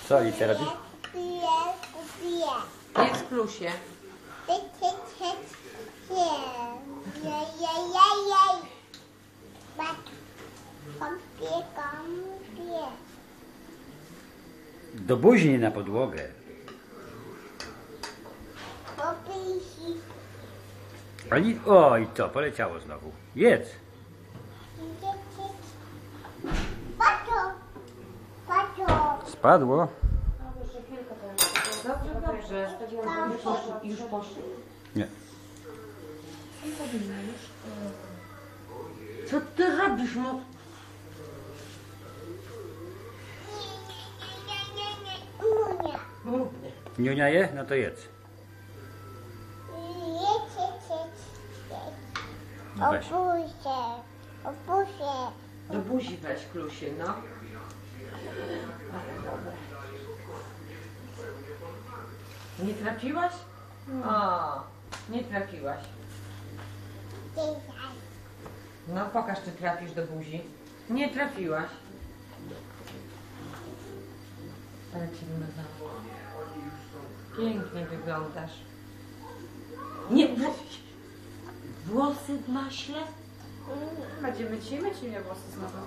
Co Alicja robi? Jest Klusie. Do buzi, nie na podłogę. Ali... O, i co? Poleciało znowu. Jedz. Spadło. Dobrze, dobrze. Już poszło. Nie. Co ty robisz, no? Niunia je? No to jedz. No weź. Do buzi weź, Klusie, no. Nie trafiłaś? O, nie trafiłaś. No pokaż, czy trafisz do buzi. Nie trafiłaś. Ale ci wyglądało. Pięknie wyglądasz. Nie, włosy w maśle? Będziemy dzisiaj myć mnie włosy znowu.